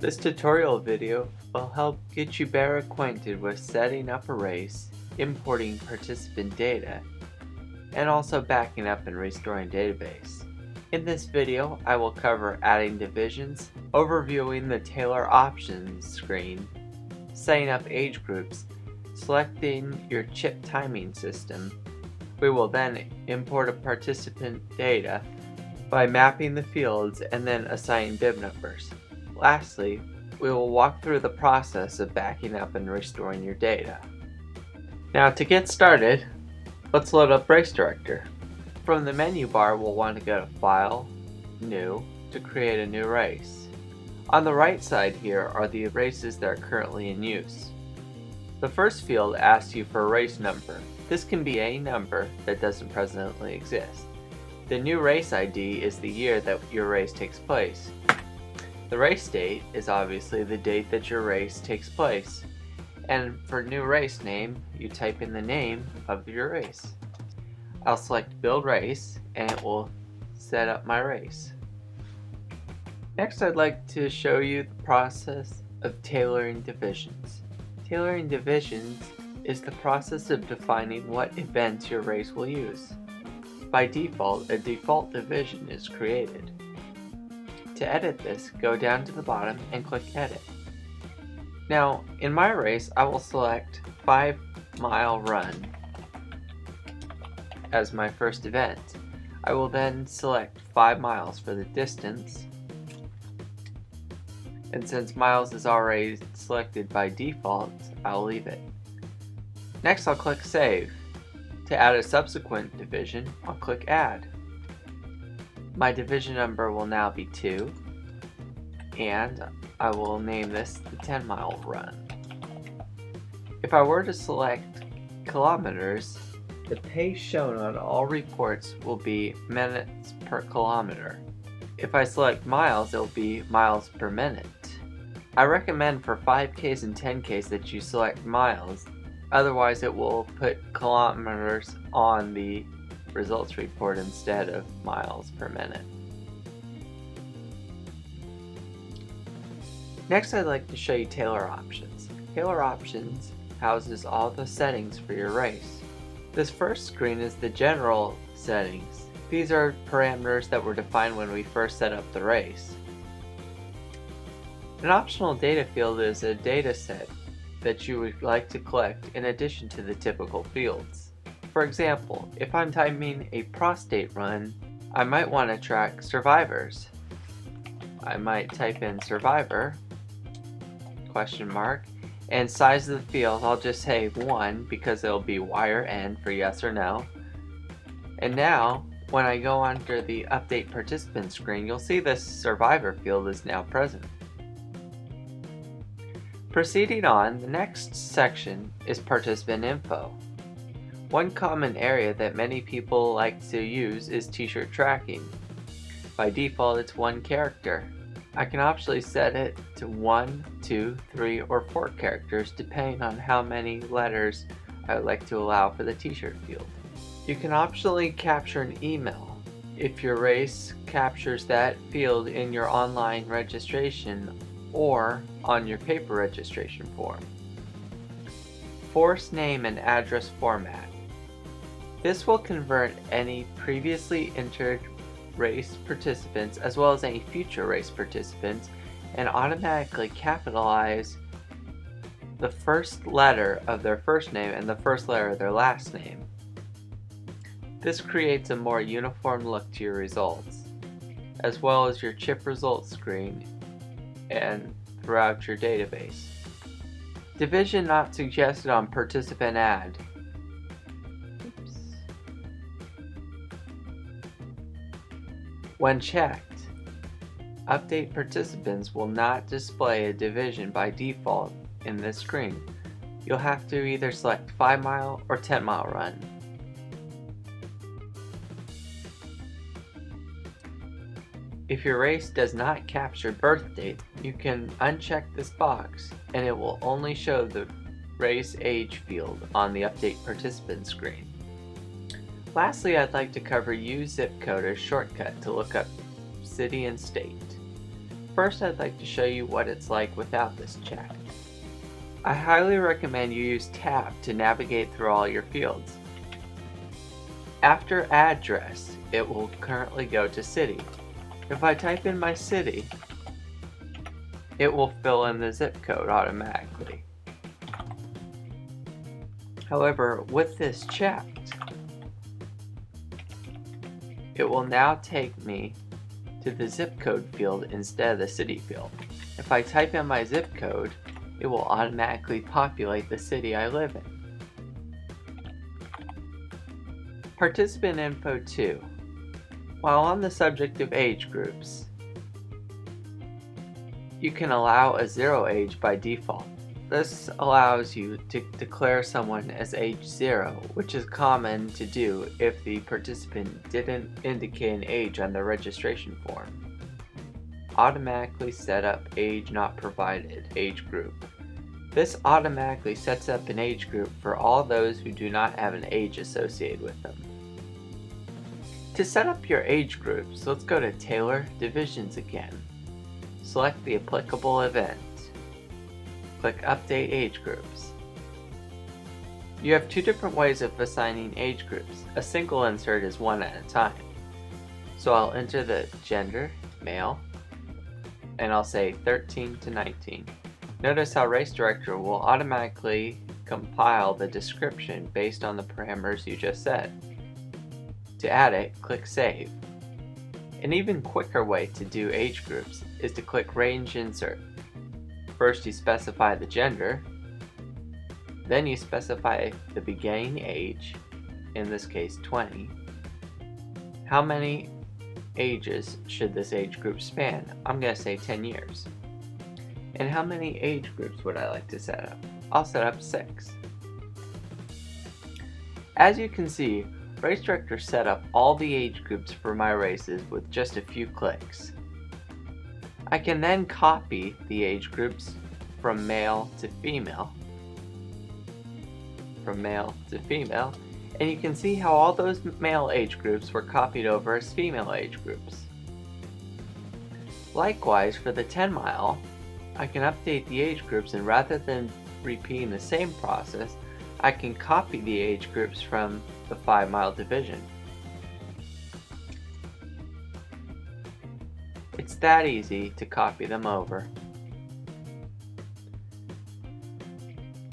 This tutorial video will help get you better acquainted with setting up a race, importing participant data, and also backing up and restoring database. In this video, I will cover adding divisions, overviewing the Tailor Options screen, setting up age groups, selecting your chip timing system. We will then import a participant data by mapping the fields and then assigning bib numbers. Lastly, we will walk through the process of backing up and restoring your data. Now to get started, let's load up Race Director. From the menu bar, we'll want to go to File, New, to create a new race. On the right side here are the races that are currently in use. The first field asks you for a race number. This can be any number that doesn't presently exist. The new race ID is the year that your race takes place. The race date is obviously the date that your race takes place. And for new race name, you type in the name of your race. I'll select Build Race and it will set up my race. Next, I'd like to show you the process of tailoring divisions. Tailoring divisions is the process of defining what events your race will use. By default, a default division is created. To edit this, go down to the bottom and click Edit. Now, in my race, I will select 5-mile run as my first event. I will then select 5 miles for the distance. And since miles is already selected by default, I'll leave it. Next, I'll click Save. To add a subsequent division, I'll click Add. My division number will now be 2, and I will name this the 10-mile run. If I were to select kilometers, the pace shown on all reports will be minutes per kilometer. If I select miles, it will be miles per minute. I recommend for 5Ks and 10Ks that you select miles, otherwise it will put kilometers on the results report instead of miles per minute. Next, I'd like to show you Tailor Options. Tailor Options houses all the settings for your race. This first screen is the general settings. These are parameters that were defined when we first set up the race. An optional data field is a data set that you would like to collect in addition to the typical fields. For example, if I'm typing a prostate run, I might want to track survivors. I might type in survivor, question mark, and size of the field, I'll just say 1 because it'll be Y or N for yes or no. And now, when I go under the Update Participant screen, you'll see this survivor field is now present. Proceeding on, the next section is participant info. One common area that many people like to use is t-shirt tracking. By default, it's 1 character. I can optionally set it to 1, 2, 3, or 4 characters depending on how many letters I would like to allow for the t-shirt field. You can optionally capture an email if your race captures that field in your online registration or on your paper registration form. Force name and address format. This will convert any previously entered race participants as well as any future race participants and automatically capitalize the first letter of their first name and the first letter of their last name. This creates a more uniform look to your results, as well as your chip results screen and throughout your database. Division not suggested on participant add. Oops. When checked, update participants will not display a division by default in this screen. You'll have to either select 5-mile or 10-mile run. If your race does not capture birth date, you can uncheck this box and it will only show the race age field on the Update Participant screen. Lastly, I'd like to cover Use Zip Code as shortcut to look up city and state. First, I'd like to show you what it's like without this check. I highly recommend you use Tab to navigate through all your fields. After address, it will currently go to city. If I type in my city, it will fill in the zip code automatically. However, with this checked, it will now take me to the zip code field instead of the city field. If I type in my zip code, it will automatically populate the city I live in. Participant info 2. While on the subject of age groups, you can allow a 0 age by default. This allows you to declare someone as age 0, which is common to do if the participant didn't indicate an age on the registration form. Automatically set up age not provided age group. This automatically sets up an age group for all those who do not have an age associated with them. To set up your age groups, let's go to Tailor Divisions again. Select the applicable event. Click Update Age Groups. You have two different ways of assigning age groups. A single insert is one at a time. So I'll enter the gender, male, and I'll say 13 to 19. Notice how Race Director will automatically compile the description based on the parameters you just set. To add it, click Save. An even quicker way to do age groups is to click Range Insert. First you specify the gender, then you specify the beginning age, in this case 20. How many ages should this age group span? I'm going to say 10 years. And how many age groups would I like to set up? I'll set up 6. As you can see, Race Director set up all the age groups for my races with just a few clicks. I can then copy the age groups from male to female, and you can see how all those male age groups were copied over as female age groups. Likewise, for the 10 mile, I can update the age groups, and rather than repeating the same process, I can copy the age groups from the 5 mile division. It's that easy to copy them over.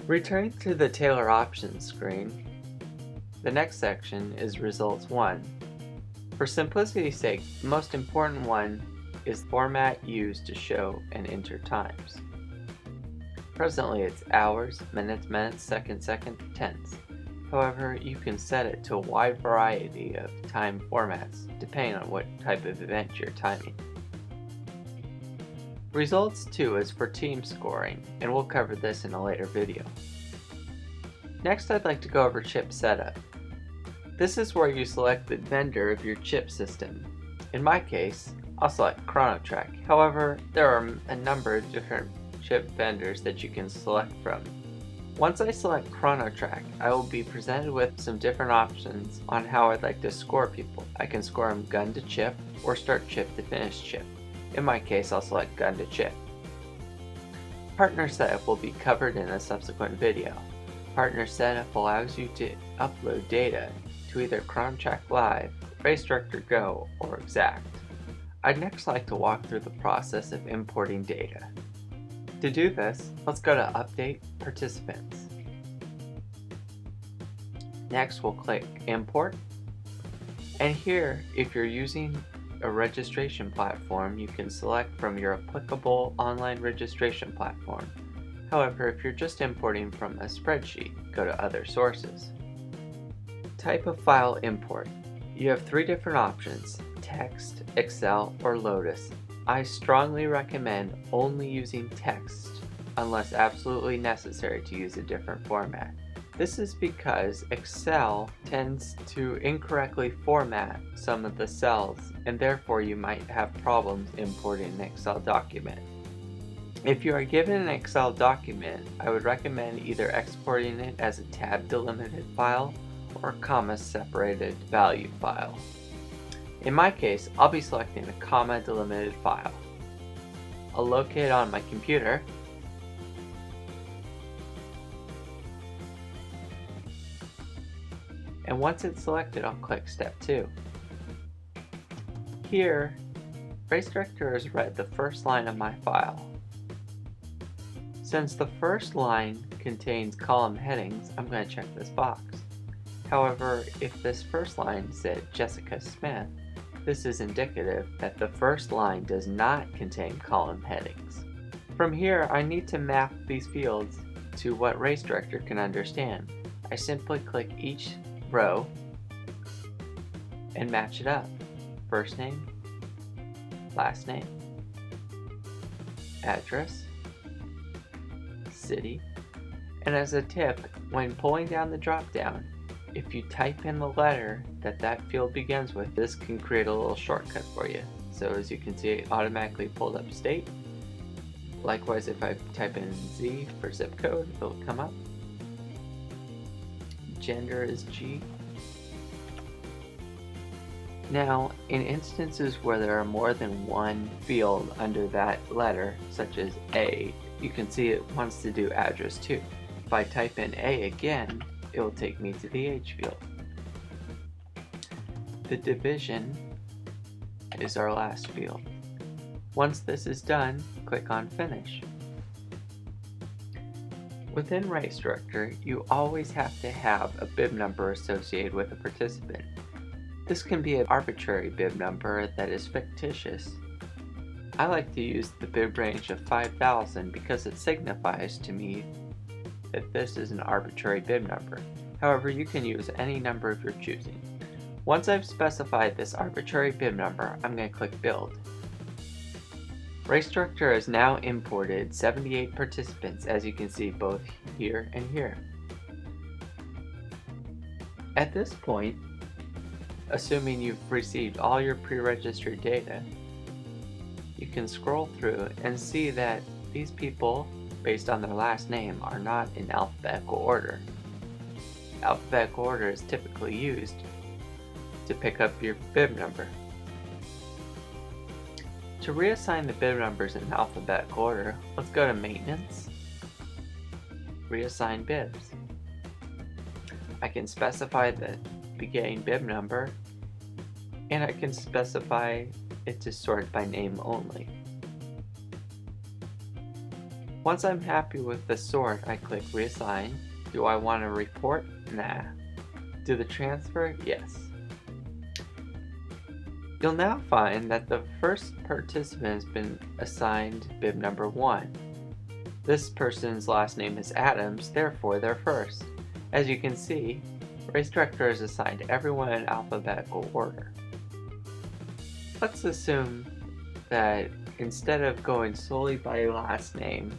Returning to the Tailor Options screen, the next section is Results 1. For simplicity's sake, the most important one is the format used to show and enter times. Presently it's hours, minutes, seconds, tenths. However, you can set it to a wide variety of time formats depending on what type of event you're timing. Results 2 is for team scoring, and we'll cover this in a later video. Next, I'd like to go over chip setup. This is where you select the vendor of your chip system. In my case, I'll select ChronoTrack. However, there are a number of different chip vendors that you can select from. Once I select ChronoTrack, I will be presented with some different options on how I'd like to score people. I can score them gun to chip or start chip to finish chip. In my case, I'll select gun to chip. Partner setup will be covered in a subsequent video. Partner setup allows you to upload data to either ChronoTrack Live, Race Director Go, or Exact. I'd next like to walk through the process of importing data. To do this, let's go to Update Participants. Next, we'll click Import. And here, if you're using a registration platform, you can select from your applicable online registration platform. However, if you're just importing from a spreadsheet, go to Other Sources. Type of file import. You have 3 different options: text, Excel, or Lotus. I strongly recommend only using text unless absolutely necessary to use a different format. This is because Excel tends to incorrectly format some of the cells, and therefore you might have problems importing an Excel document. If you are given an Excel document, I would recommend either exporting it as a tab delimited file or a comma separated value file. In my case, I'll be selecting a comma delimited file. I'll locate it on my computer. And once it's selected, I'll click Step 2. Here, Race Director has read the first line of my file. Since the first line contains column headings, I'm going to check this box. However, if this first line said Jessica Smith, this is indicative that the first line does not contain column headings. From here, I need to map these fields to what Race Director can understand. I simply click each row and match it up. First name, last name, address, city, and as a tip, when pulling down the drop down, if you type in the letter that field begins with, this can create a little shortcut for you. So as you can see, it automatically pulled up state. Likewise, if I type in Z for zip code, it'll come up. Gender is G. Now, in instances where there are more than one field under that letter, such as A, you can see it wants to do address too. If I type in A again, it will take me to the age field. The division is our last field. Once this is done, click on Finish. Within Race Director, you always have to have a bib number associated with a participant. This can be an arbitrary bib number that is fictitious. I like to use the bib range of 5,000 because it signifies to me that this is an arbitrary bib number. However, you can use any number of your choosing. Once I've specified this arbitrary bib number, I'm going to click Build. Race Director has now imported 78 participants, as you can see both here and here. At this point, assuming you've received all your pre-registered data, you can scroll through and see that these people, based on their last name, are not in alphabetical order. Alphabetical order is typically used to pick up your bib number. To reassign the bib numbers in alphabetical order, let's go to Maintenance, Reassign Bibs. I can specify the beginning bib number, and I can specify it to sort by name only. Once I'm happy with the sort, I click Reassign. Do I want to report? Nah. Do the transfer? Yes. You'll now find that the first participant has been assigned bib number 1. This person's last name is Adams, therefore they're first. As you can see, Race Director has assigned everyone in alphabetical order. Let's assume that instead of going solely by last name,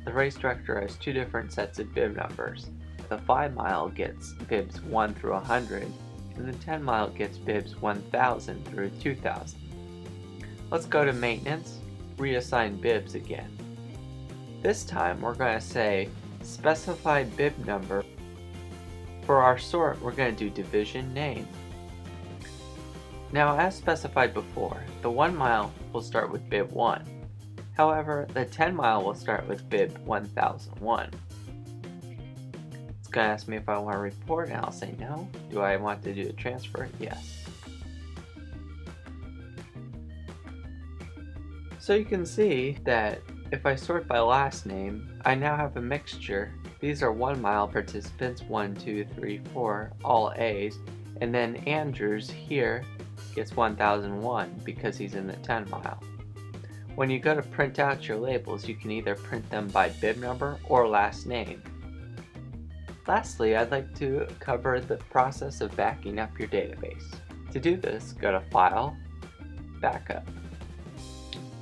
the Race Director has two different sets of bib numbers. The 5 mile gets bibs 1 through 100, and the 10 mile gets bibs 1000 through 2000. Let's go to Maintenance, Reassign Bibs again. This time we're going to say specify bib number. For our sort, we're going to do division name. Now, as specified before, the 1 mile will start with bib 1. However, the 10 mile will start with bib 1001. It's going to ask me if I want to report, and I'll say no. Do I want to do a transfer? Yes. So you can see that if I sort by last name, I now have a mixture. These are 1 mile participants, 1, 2, 3, 4, all A's, and then Andrews here gets 1001 because he's in the 10 mile. When you go to print out your labels, you can either print them by bib number or last name. Lastly, I'd like to cover the process of backing up your database. To do this, go to File, Backup.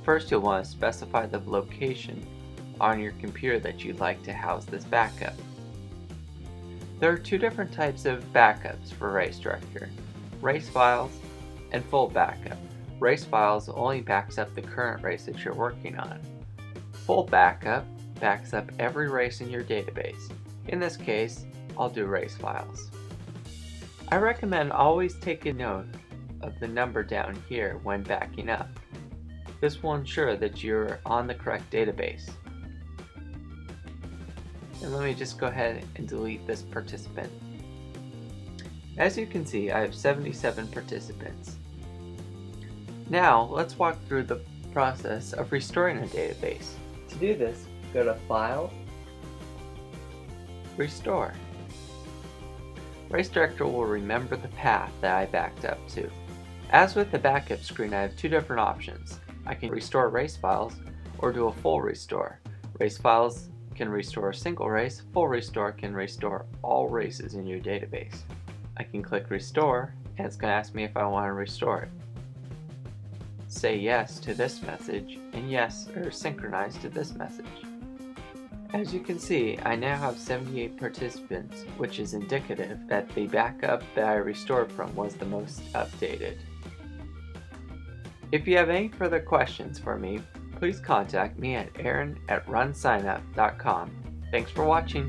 First, you'll want to specify the location on your computer that you'd like to house this backup. There are two different types of backups for Race Director: race files and full backup. Race files only backs up the current race that you're working on. Full backup backs up every race in your database. In this case, I'll do race files. I recommend always taking note of the number down here when backing up. This will ensure that you're on the correct database. And let me just go ahead and delete this participant. As you can see, I have 77 participants. Now, let's walk through the process of restoring a database. To do this, go to File, Restore. Race Director will remember the path that I backed up to. As with the backup screen, I have two different options. I can restore race files or do a full restore. Race files can restore a single race, full restore can restore all races in your database. I can click Restore, and it's going to ask me if I want to restore it. Say yes to this message, and yes or synchronize to this message. As you can see, I now have 78 participants, which is indicative that the backup that I restored from was the most updated. If you have any further questions for me, please contact me at aaron@runsignup.com. Thanks for watching.